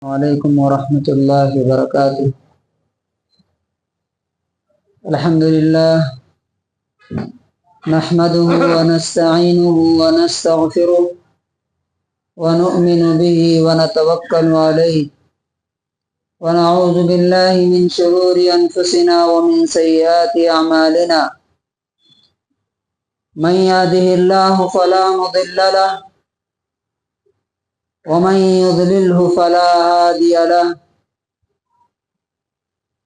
وعلیکم ورحمۃ اللہ وبرکاتہ۔ الحمدللہ نحمده ونستعینه ونستغفره ونؤمن به ونتوکل علیہ ونعوذ باللہ من شرور انفسنا ومن سیئات اعمالنا من يهده الله فلا مضل له ومن يضلله فلا هادي له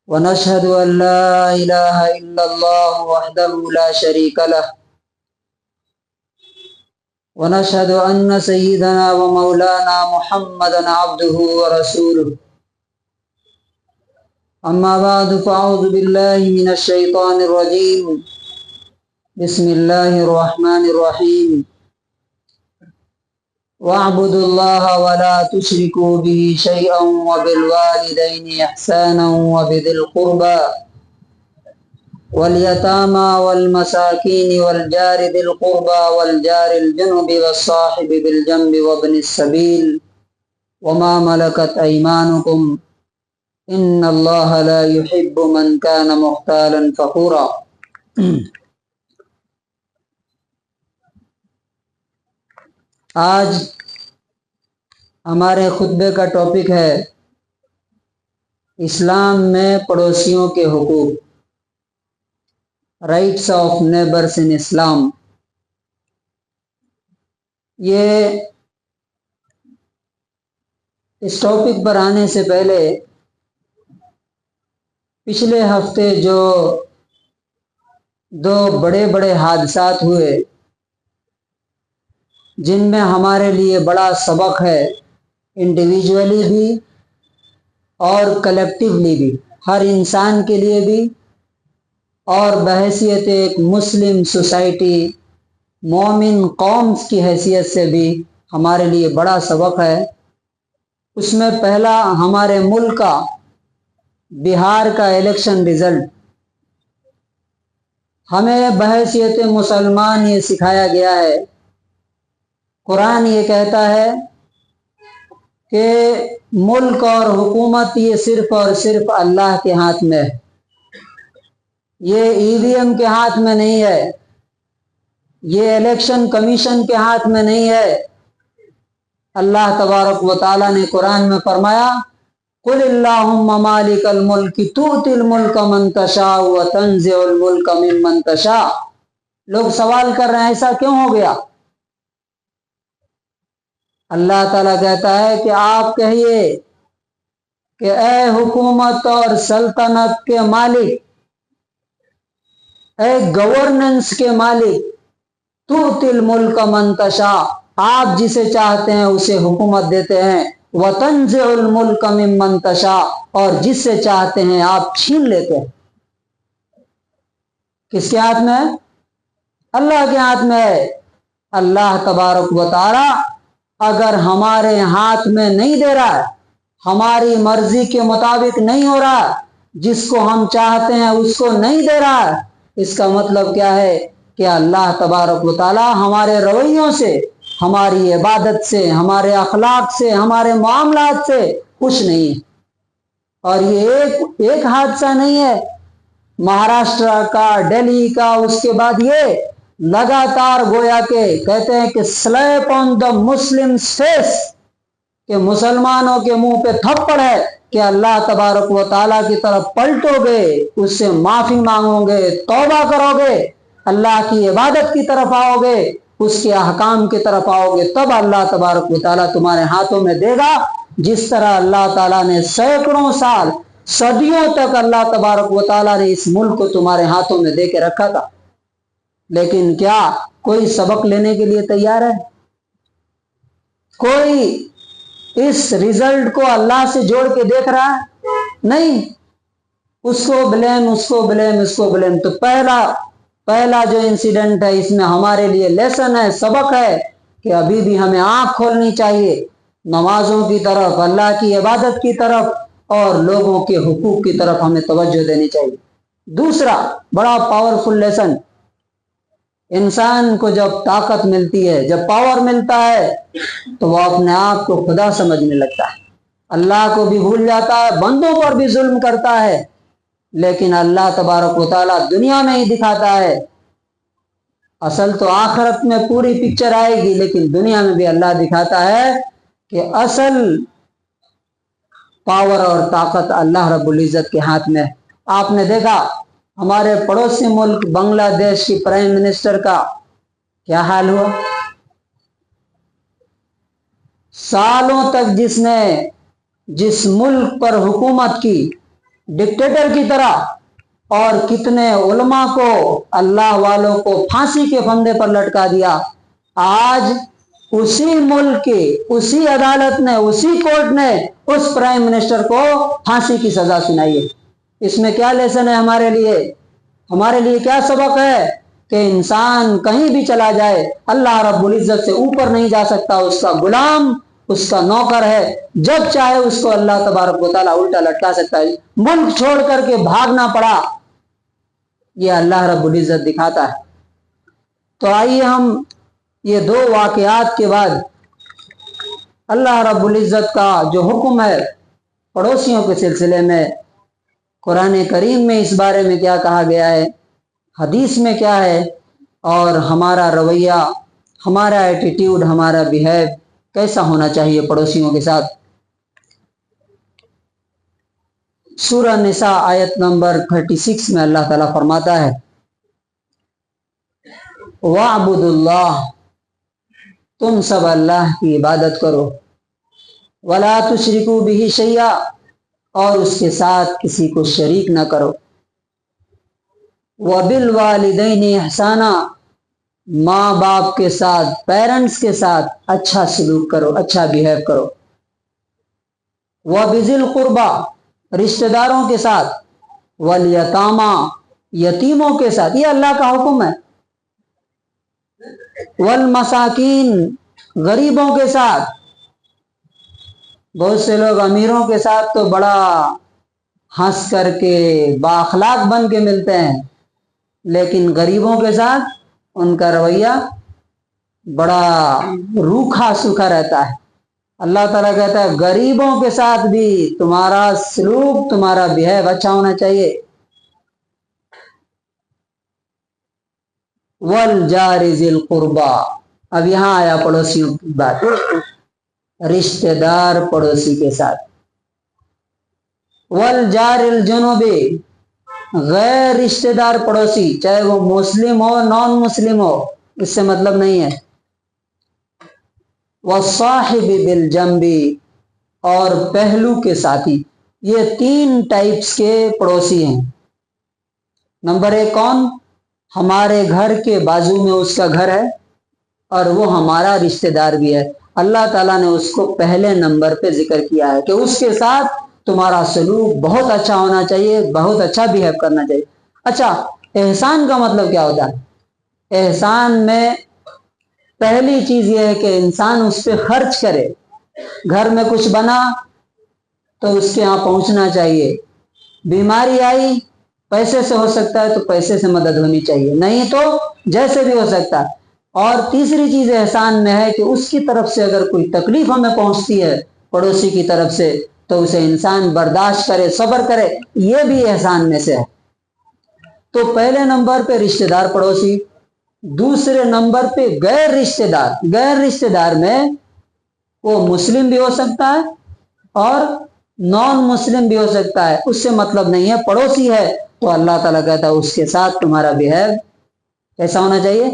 ونشهد أن لا إله إلا الله وحده لا شريك له ونشهد أن سيدنا ومولانا محمدا عبده ورسوله أما بعد فأعوذ بالله من الشيطان الرجيم بسم الله الرحمن الرحيم واعبدوا الله ولا تشركوا به شيئا وبالوالدين إحسانا وبذي القربى واليتامى والمساكين والجار ذي القربى والجار الجنب والصاحب بالجنب وابن السبيل وما ملكت أيمانكم إن الله لا يحب من كان مختالا فخورا۔ آج ہمارے خطبے کا ٹاپک ہے اسلام میں پڑوسیوں کے حقوق، رائٹس آف نیبرس ان اسلام۔ یہ اس ٹاپک پر آنے سے پہلے پچھلے ہفتے جو دو بڑے بڑے حادثات ہوئے جن میں ہمارے لیے بڑا سبق ہے، انڈیویجولی بھی اور کلیکٹیولی بھی، ہر انسان کے لیے بھی اور بحیثیت ایک مسلم سوسائٹی، مومن قوم کی حیثیت سے بھی ہمارے لیے بڑا سبق ہے۔ اس میں پہلا ہمارے ملک کا بہار کا الیکشن رزلٹ۔ ہمیں بحیثیت مسلمان یہ سکھایا گیا ہے، قرآن یہ کہتا ہے کہ ملک اور حکومت یہ صرف اور صرف اللہ کے ہاتھ میں ہے، یہ EVM کے ہاتھ میں نہیں ہے، یہ الیکشن کمیشن کے ہاتھ میں نہیں ہے۔ اللہ تبارک و تعالیٰ نے قرآن میں فرمایا قُلِ اللَّهُمَّ مَالِكَ الْمُلْكِ تُؤْتِي الْمُلْكَ مَنْ تَشَاءُ وَتَنزِعُ الْمُلْكَ مِمَّنْ تَشَاءُ۔ لوگ سوال کر رہے ہیں ایسا کیوں ہو گیا؟ اللہ تعالیٰ کہتا ہے کہ آپ کہیے کہ اے حکومت اور سلطنت کے مالک، اے گورننس کے مالک، تُؤْتِي الْمُلْكَ مَنْ تَشَاءُ، آپ جسے چاہتے ہیں اسے حکومت دیتے ہیں، وَتَنزِعُ الْمُلْكَ مِمَّنْ تَشَاءُ، اور جس سے چاہتے ہیں آپ چھین لیتے ہیں۔ کس کے ہاتھ میں ہے؟ اللہ کے ہاتھ میں ہے۔ اللہ تبارک و تعالی اگر ہمارے ہاتھ میں نہیں دے رہا ہے، ہماری مرضی کے مطابق نہیں ہو رہا، جس کو ہم چاہتے ہیں اس کو نہیں دے رہا ہے، اس کا مطلب کیا ہے کہ اللہ تبارک و تعالی ہمارے رویوں سے، ہماری عبادت سے، ہمارے اخلاق سے، ہمارے معاملات سے خوش نہیں ہے۔ اور یہ ایک حادثہ نہیں ہے، مہاراشٹر کا، دہلی کا، اس کے بعد یہ لگاتار گویا کہ کہتے ہیں کہ سلیپ آن دا مسلم فیس، کہ مسلمانوں کے منہ پہ تھپڑ ہے کہ اللہ تبارک و تعالیٰ کی طرف پلٹو گے، اس سے معافی مانگو گے، توبہ کرو گے، اللہ کی عبادت کی طرف آؤ گے، اس کے احکام کی طرف آؤ گے، تب اللہ تبارک و تعالیٰ تمہارے ہاتھوں میں دے گا۔ جس طرح اللہ تعالیٰ نے سینکڑوں سال، صدیوں تک اللہ تبارک و تعالیٰ نے اس ملک کو تمہارے ہاتھوں میں دے کے رکھا تھا، لیکن کیا کوئی سبق لینے کے لیے تیار ہے؟ کوئی اس رزلٹ کو اللہ سے جوڑ کے دیکھ رہا ہے؟ نہیں، اس کو بلیم، اس کو بلیم، اس کو بلیم۔ تو پہلا جو انسیڈنٹ ہے اس میں ہمارے لیے لیسن ہے، سبق ہے کہ ابھی بھی ہمیں آنکھ کھولنی چاہیے نمازوں کی طرف، اللہ کی عبادت کی طرف، اور لوگوں کے حقوق کی طرف ہمیں توجہ دینی چاہیے۔ دوسرا بڑا پاورفل لیسن، انسان کو جب طاقت ملتی ہے، جب پاور ملتا ہے، تو وہ اپنے آپ کو خدا سمجھنے لگتا ہے۔ اللہ کو بھی بھول جاتا ہے، بندوں پر بھی ظلم کرتا ہے، لیکن اللہ تبارک و تعالیٰ دنیا میں ہی دکھاتا ہے۔ اصل تو آخرت میں پوری پکچر آئے گی، لیکن دنیا میں بھی اللہ دکھاتا ہے کہ اصل پاور اور طاقت اللہ رب العزت کے ہاتھ میں۔ آپ نے دیکھا ہمارے پڑوسی ملک بنگلہ دیش کی پرائم منسٹر کا کیا حال ہوا؟ سالوں تک جس ملک پر حکومت کی ڈکٹیٹر کی طرح، اور کتنے علماء کو، اللہ والوں کو پھانسی کے پھندے پر لٹکا دیا، آج اسی ملک کے اسی عدالت نے، اسی کورٹ نے اس پرائم منسٹر کو پھانسی کی سزا سنائی ہے۔ اس میں کیا لیسن ہے ہمارے لیے کیا سبق ہے کہ انسان کہیں بھی چلا جائے اللہ رب العزت سے اوپر نہیں جا سکتا، اس کا غلام، اس کا نوکر ہے، جب چاہے اس کو اللہ تبارک و تعالیٰ الٹا لٹکا سکتا ہے۔ ملک چھوڑ کر کے بھاگنا پڑا، یہ اللہ رب العزت دکھاتا ہے۔ تو آئیے ہم یہ دو واقعات کے بعد اللہ رب العزت کا جو حکم ہے پڑوسیوں کے سلسلے میں، قرآن کریم میں اس بارے میں کیا کہا گیا ہے، حدیث میں کیا ہے، اور ہمارا رویہ، ہمارا ایٹیٹیوڈ، ہمارا بیہیو کیسا ہونا چاہیے پڑوسیوں کے ساتھ۔ سورہ نساء آیت نمبر 36 میں اللہ تعالیٰ فرماتا ہے وَاعْبُدُوا اللَّهَ، تم سب اللہ کی عبادت کرو، وَلَا تُشْرِكُوا بِهِ شَيْئًا، اور اس کے ساتھ کسی کو شریک نہ کرو، وَبِالْوَالِدَيْنِ إِحْسَانًا، ماں باپ کے ساتھ، پیرنٹس کے ساتھ اچھا سلوک کرو، اچھا بیہیو کرو، وَبِذِي الْقُرْبَى، رشتہ داروں کے ساتھ، وَالْيَتَامَى، یتیموں کے ساتھ، یہ اللہ کا حکم ہے، وَالْمَسَاكِينَ، غریبوں کے ساتھ۔ بہت سے لوگ امیروں کے ساتھ تو بڑا ہنس کر کے بااخلاق بن کے ملتے ہیں، لیکن غریبوں کے ساتھ ان کا رویہ بڑا روکھا سوکھا رہتا ہے۔ اللہ تعالیٰ کہتا ہے غریبوں کے ساتھ بھی تمہارا سلوک، تمہارا بیہیو اچھا ہونا چاہیے۔ وَالْجَارِ ذِي الْقُرْبَى، اب یہاں آیا پڑوسیوں کی بات، رشتہ دار پڑوسی کے ساتھ۔ وَالْجَارِ الْجُنُوبِ، غیر رشتہ دار پڑوسی، چاہے وہ مسلم ہو نان مسلم ہو، اس سے مطلب نہیں ہے۔ وَالصَّاحِبِ بِالْجَنْبِ، اور پہلو کے ساتھی، یہ 3 ٹائپس کے پڑوسی ہیں۔ نمبر 1 کون؟ ہمارے گھر کے بازو میں اس کا گھر ہے اور وہ ہمارا رشتہ دار بھی ہے، اللہ تعالیٰ نے اس کو پہلے نمبر پہ ذکر کیا ہے کہ اس کے ساتھ تمہارا سلوک بہت اچھا ہونا چاہیے، بہت اچھا بیہیو کرنا چاہیے۔ اچھا، احسان کا مطلب کیا ہوتا ہے؟ احسان میں پہلی چیز یہ ہے کہ انسان اس پہ خرچ کرے، گھر میں کچھ بنا تو اس کے یہاں پہنچنا چاہیے، بیماری آئی پیسے سے ہو سکتا ہے تو پیسے سے مدد ہونی چاہیے، نہیں تو جیسے بھی ہو سکتا ہے۔ اور تیسری چیز احسان میں ہے کہ اس کی طرف سے اگر کوئی تکلیف ہمیں پہنچتی ہے پڑوسی کی طرف سے تو اسے انسان برداشت کرے، صبر کرے، یہ بھی احسان میں سے ہے۔ تو پہلے نمبر پہ رشتہ دار پڑوسی، دوسرے نمبر پہ غیر رشتہ دار۔ غیر رشتہ دار میں وہ مسلم بھی ہو سکتا ہے اور نان مسلم بھی ہو سکتا ہے، اس سے مطلب نہیں ہے، پڑوسی ہے تو اللہ تعالیٰ کہتا ہے اس کے ساتھ تمہارا بیہیو ایسا ہونا چاہیے،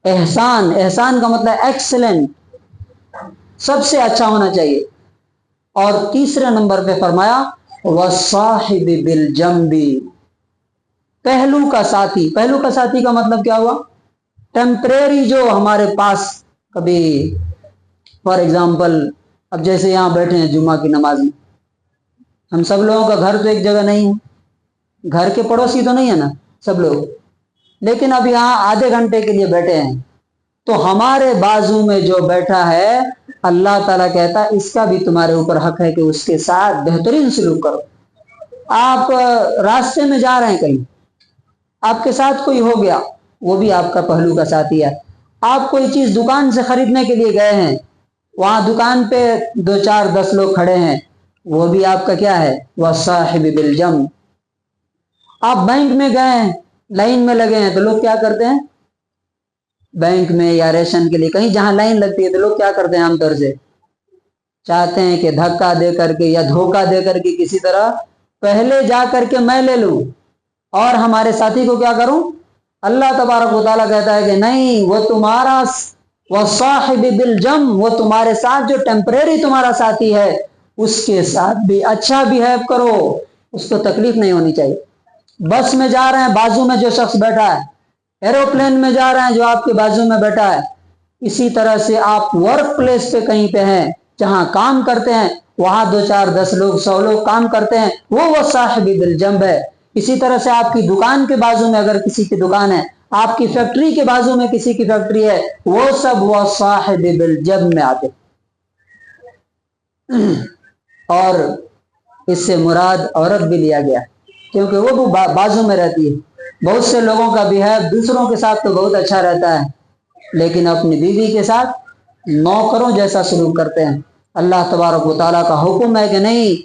احسان۔ احسان کا مطلب ایکسلنٹ، سب سے اچھا ہونا چاہیے۔ اور تیسرے نمبر پہ فرمایا وَالصَّاحِبِ بِالْجَنْبِ، پہلو کا ساتھی۔ پہلو کا ساتھی کا مطلب کیا ہوا؟ ٹیمپریری، جو ہمارے پاس کبھی، فار ایگزامپل اب جیسے یہاں بیٹھے ہیں جمعہ کی نماز میں، ہم سب لوگوں کا گھر تو ایک جگہ نہیں ہے، گھر کے پڑوسی تو نہیں ہے نا سب لوگ، لیکن اب یہاں آدھے گھنٹے کے لیے بیٹھے ہیں تو ہمارے بازو میں جو بیٹھا ہے اللہ تعالیٰ کہتا ہے اس کا بھی تمہارے اوپر حق ہے کہ اس کے ساتھ بہترین سلوک کرو۔ آپ راستے میں جا رہے ہیں کہیں، آپ کے ساتھ کوئی ہو گیا، وہ بھی آپ کا پہلو کا ساتھی ہے۔ آپ کوئی چیز دکان سے خریدنے کے لیے گئے ہیں، وہاں دکان پہ 2 4 10 لوگ کھڑے ہیں، وہ بھی آپ کا کیا ہے؟ وصاحب بالجم۔ آپ بینک میں گئے ہیں، لائن میں لگے ہیں، تو لوگ کیا کرتے ہیں؟ بینک میں یا ریشن کے لیے کہیں جہاں لائن لگتی ہے تو لوگ کیا کرتے ہیں؟ عام طور سے چاہتے ہیں کہ دھکا دے کر کے یا دھوکہ دے کر کے کسی طرح پہلے جا کر کے میں لے لوں اور ہمارے ساتھی کو کیا کروں؟ اللہ تبارک و تعالیٰ کہتا ہے کہ نہیں، وہ تمہارا وصاحب بالجم، وہ تمہارے ساتھ جو ٹیمپریری تمہارا ساتھی ہے اس کے ساتھ بھی اچھا بیہیو کرو، اس کو تکلیف نہیں ہونی چاہیے۔ بس میں جا رہے ہیں، بازو میں جو شخص بیٹھا ہے، ایروپلین میں جا رہے ہیں، جو آپ کے بازو میں بیٹھا ہے، اسی طرح سے آپ ورک پلیس پہ کہیں پہ ہیں، جہاں کام کرتے ہیں، وہاں 2 4 10 لوگ 100 لوگ کام کرتے ہیں، وہ صاحب بالجنب ہے۔ اسی طرح سے آپ کی دکان کے بازو میں اگر کسی کی دکان ہے، آپ کی فیکٹری کے بازو میں کسی کی فیکٹری ہے، وہ سب وہ صاحب بالجنب میں آتے۔ اور اس سے مراد عورت بھی لیا گیا کیونکہ وہ بھی بازو میں رہتی ہے۔ بہت سے لوگوں کا بیہیو دوسروں کے ساتھ تو بہت اچھا رہتا ہے، لیکن اپنی بیوی کے ساتھ نوکروں جیسا سلوک کرتے ہیں۔ اللہ تبارک و تعالیٰ کا حکم ہے کہ نہیں،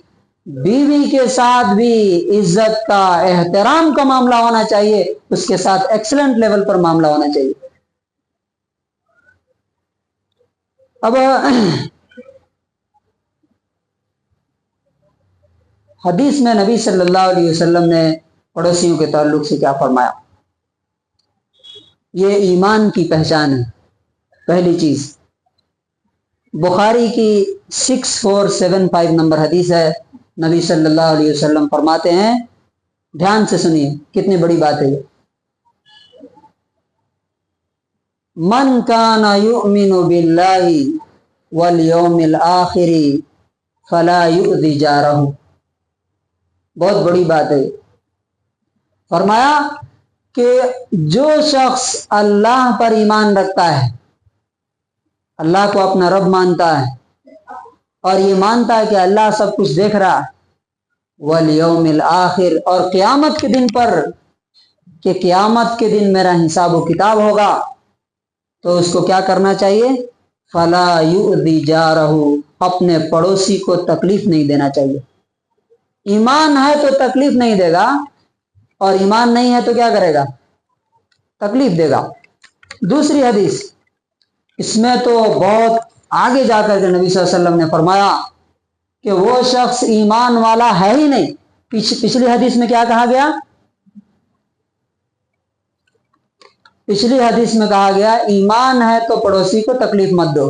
بیوی کے ساتھ بھی عزت کا، احترام کا معاملہ ہونا چاہیے، اس کے ساتھ ایکسلنٹ لیول پر معاملہ ہونا چاہیے۔ اب حدیث میں نبی صلی اللہ علیہ وسلم نے پڑوسیوں کے تعلق سے کیا فرمایا؟ یہ ایمان کی پہچان ہے۔ پہلی چیز بخاری کی 6475 نمبر حدیث ہے، نبی صلی اللہ علیہ وسلم فرماتے ہیں، دھیان سے سنیے کتنی بڑی بات ہے یہ، من کان یؤمن باللہ والیوم الآخر فلا یؤذی جارہ۔ بہت بڑی بات ہے۔ فرمایا کہ جو شخص اللہ پر ایمان رکھتا ہے، اللہ کو اپنا رب مانتا ہے، اور یہ مانتا ہے کہ اللہ سب کچھ دیکھ رہا ہے، والیوم الآخر، اور قیامت کے دن پر، کہ قیامت کے دن میرا حساب و کتاب ہوگا، تو اس کو کیا کرنا چاہیے؟ فلا یؤذی جارہ، اپنے پڑوسی کو تکلیف نہیں دینا چاہیے۔ ایمان ہے تو تکلیف نہیں دے گا، اور ایمان نہیں ہے تو کیا کرے گا؟ تکلیف دے گا۔ دوسری حدیث، اس میں تو بہت آگے جا کر کے نبی صلی اللہ علیہ وسلم نے فرمایا کہ وہ شخص ایمان والا ہے ہی نہیں۔ پچھلی حدیث میں کیا کہا گیا؟ پچھلی حدیث میں کہا گیا ایمان ہے تو پڑوسی کو تکلیف مت دو،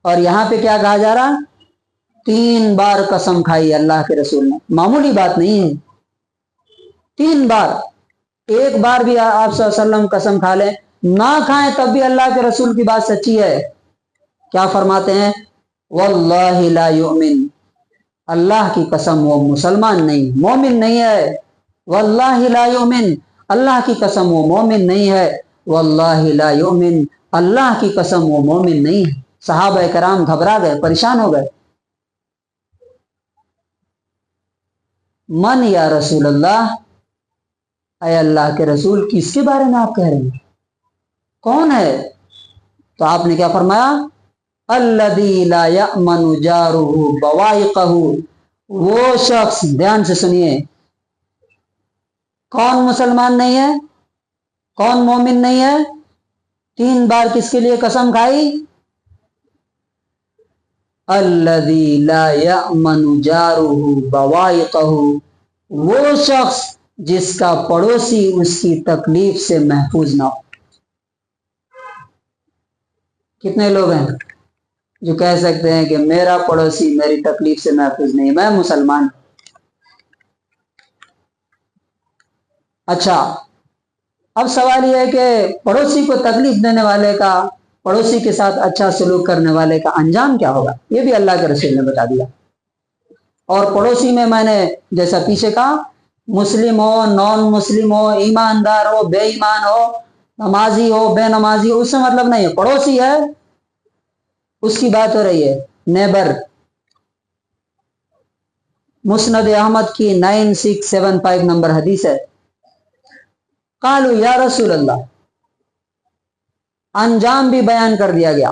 اور یہاں پہ کیا کہا جا رہا؟ 3 بار قسم کھائی اللہ کے رسول نے، معمولی بات نہیں ہے، 3 بار۔ ایک بار بھی آپ صلی اللہ علیہ وسلم قسم کھا لیں، نہ کھائیں تب بھی اللہ کے رسول کی بات سچی ہے۔ کیا فرماتے ہیں؟ واللہ لا یؤمن، اللہ کی قسم وہ مسلمان نہیں، مومن نہیں ہے۔ واللہ لا یؤمن، اللہ کی قسم وہ مومن نہیں ہے۔ واللہ لا یؤمن، اللہ کی قسم وہ مومن نہیں ہے۔ صحابہ کرام گھبرا گئے، پریشان ہو گئے۔ من یا رسول اللہ، اے اللہ کے رسول، کس کے بارے میں آپ کہہ رہے ہیں؟ کون ہے؟ تو آپ نے کیا فرمایا؟ الذی لا یأمن جارہ بوائقہ، وہ شخص، دھیان سے سنیے، کون مسلمان نہیں ہے، کون مومن نہیں ہے؟ 3 بار کس کے لیے قسم کھائی؟ الذی لا یأمن جارہ بوائقہ، وہ شخص جس کا پڑوسی اس کی تکلیف سے محفوظ نہ ہو۔ کتنے لوگ ہیں جو کہہ سکتے ہیں کہ میرا پڑوسی میری تکلیف سے محفوظ نہیں، میں مسلمان؟ اچھا، اب سوال یہ ہے کہ پڑوسی کو تکلیف دینے والے کا، پڑوسی کے ساتھ اچھا سلوک کرنے والے کا انجام کیا ہوگا؟ یہ بھی اللہ کے رسول نے بتا دیا۔ اور پڑوسی میں نے جیسا پیچھے کہا، مسلم ہو، نان مسلم ہو، ایماندار ہو، بے ایمان ہو، نمازی ہو، بے نمازی ہو، اس سے مطلب نہیں ہے، پڑوسی ہے اس کی بات ہو رہی ہے، نیبر۔ مسند احمد کی 9675 نمبر حدیث ہے، قالوا یا رسول اللہ، انجام بھی بیان کر دیا گیا،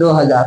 2,000।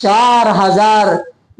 4,000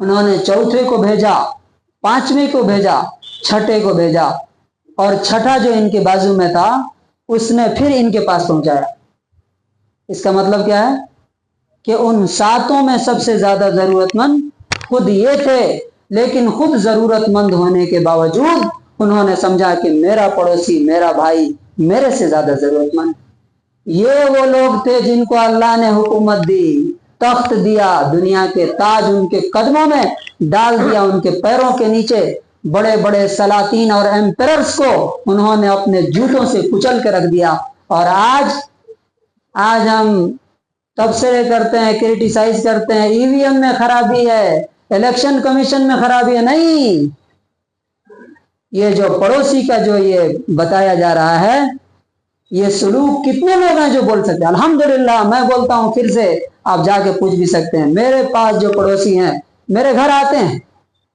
انہوں نے چوتھے کو بھیجا، پانچویں کو بھیجا، چھٹے کو بھیجا، اور چھٹا جو ان کے بازو میں تھا اس نے پھر ان کے پاس پہنچایا۔ اس کا مطلب کیا ہے کہ ان ساتوں میں سب سے زیادہ ضرورت مند خود یہ تھے، لیکن خود ضرورت مند ہونے کے باوجود انہوں نے سمجھا کہ میرا پڑوسی، میرا بھائی میرے سے زیادہ ضرورت مند۔ یہ وہ لوگ تھے جن کو اللہ نے حکومت دی، تخت دیا، دنیا کے تاج ان کے قدموں میں ڈال دیا، ان کے پیروں کے نیچے بڑے بڑے سلاطین اور ایمپررز کو انہوں نے اپنے جوتوں سے کچل کے رکھ دیا۔ اور آج ہم تبصرے کرتے ہیں، کرٹیسائز کرتے ہیں، ای وی ایم میں خرابی ہے، الیکشن کمیشن میں خرابی ہے۔ نہیں، یہ جو پڑوسی کا جو یہ بتایا جا رہا ہے، یہ سلوک کتنے لوگ ہیں جو بول سکتے ہیں؟ الحمدللہ میں بولتا ہوں پھر سے، آپ جا کے پوچھ بھی سکتے ہیں، میرے پاس جو پڑوسی ہیں میرے گھر آتے ہیں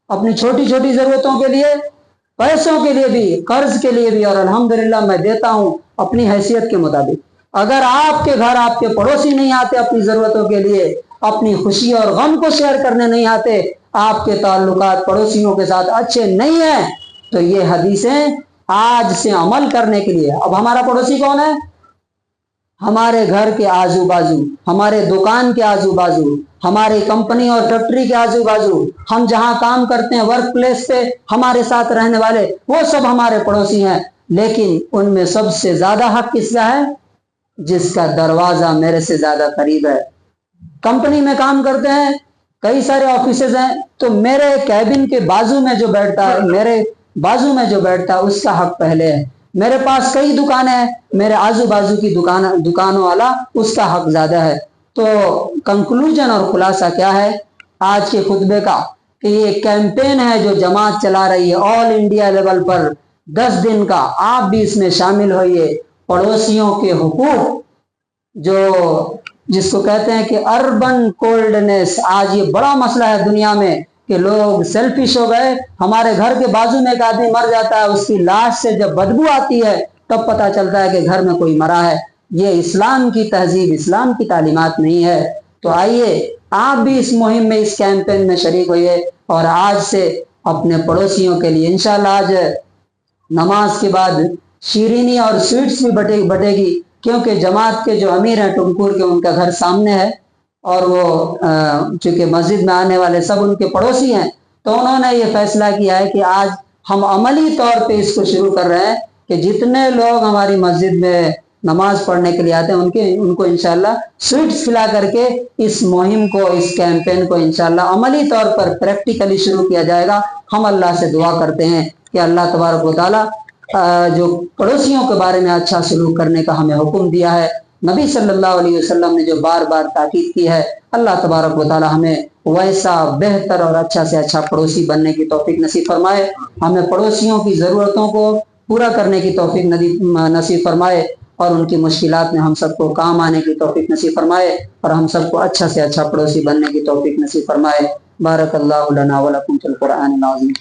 اپنی چھوٹی چھوٹی ضرورتوں کے لیے، پیسوں کے لیے بھی، قرض کے لیے بھی، اور الحمدللہ میں دیتا ہوں اپنی حیثیت کے مطابق۔ اگر آپ کے گھر آپ کے پڑوسی نہیں آتے اپنی ضرورتوں کے لیے، اپنی خوشی اور غم کو شیئر کرنے نہیں آتے، آپ کے تعلقات پڑوسیوں کے ساتھ اچھے نہیں ہیں، تو یہ حدیثیں آج سے عمل کرنے کے لیے۔ اب ہمارا پڑوسی کون ہے؟ ہمارے گھر کے آزو بازو، ہمارے دکان کے آزو بازو، ہماری کمپنی اور فیکٹری کے آزو بازو، ہم جہاں کام کرتے ہیں ورک پلیس پہ ہمارے ساتھ رہنے والے، وہ سب ہمارے پڑوسی ہیں۔ لیکن ان میں سب سے زیادہ حق کس کا ہے؟ جس کا دروازہ میرے سے زیادہ قریب ہے۔ کمپنی میں کام کرتے ہیں، کئی سارے آفیسز ہیں، تو میرے کیبن کے بازو میں جو بیٹھتا ہے، میرے بازو میں جو بیٹھتا ہے اس کا حق پہلے ہے۔ میرے پاس کئی دکانیں ہیں، میرے آزو بازو کی دکانوں والا اس کا حق زیادہ ہے۔ تو کنکلوژن اور خلاصہ کیا ہے آج کے خطبے کا؟ کہ یہ کیمپین ہے جو جماعت چلا رہی ہے آل انڈیا لیول پر 10 دن کا، آپ بھی اس میں شامل ہوئیے۔ پڑوسیوں کے حقوق، جو جس کو کہتے ہیں کہ اربن کولڈنس، آج یہ بڑا مسئلہ ہے دنیا میں کہ لوگ سیلفش ہو گئے۔ ہمارے گھر کے بازو میں ایک آدمی مر جاتا ہے، اس کی لاش سے جب بدبو آتی ہے تب پتہ چلتا ہے کہ گھر میں کوئی مرا ہے۔ یہ اسلام کی تہذیب، اسلام کی تعلیمات نہیں ہے۔ تو آئیے آپ بھی اس مہم میں، اس کیمپین میں شریک ہوئیے، اور آج سے اپنے پڑوسیوں کے لیے انشاءاللہ آج نماز کے بعد شیرینی اور سویٹس بھی بٹے گی، کیونکہ جماعت کے جو امیر ہیں ٹمکور کے، ان کا گھر سامنے ہے، اور وہ چونکہ مسجد میں آنے والے سب ان کے پڑوسی ہیں، تو انہوں نے یہ فیصلہ کیا ہے کہ آج ہم عملی طور پہ اس کو شروع کر رہے ہیں کہ جتنے لوگ ہماری مسجد میں نماز پڑھنے کے لیے آتے ہیں ان کو انشاءاللہ سویٹس کھلا کر کے اس مہم کو، اس کیمپین کو انشاءاللہ عملی طور پر پریکٹیکلی شروع کیا جائے گا۔ ہم اللہ سے دعا کرتے ہیں کہ اللہ تبارک و تعالی جو پڑوسیوں کے بارے میں اچھا سلوک کرنے کا ہمیں حکم دیا ہے، نبی صلی اللہ علیہ وسلم نے جو بار بار تاکید کی ہے، اللہ تبارک و تعالی ہمیں ویسا بہتر اور اچھا سے اچھا پڑوسی بننے کی توفیق نصیب فرمائے، ہمیں پڑوسیوں کی ضرورتوں کو پورا کرنے کی توفیق نصیب فرمائے، اور ان کی مشکلات میں ہم سب کو کام آنے کی توفیق نصیب فرمائے، اور ہم سب کو اچھا سے اچھا پڑوسی بننے کی توفیق نصیب فرمائے۔ بارک اللہ لنا ولکم فی القرآن العظیم۔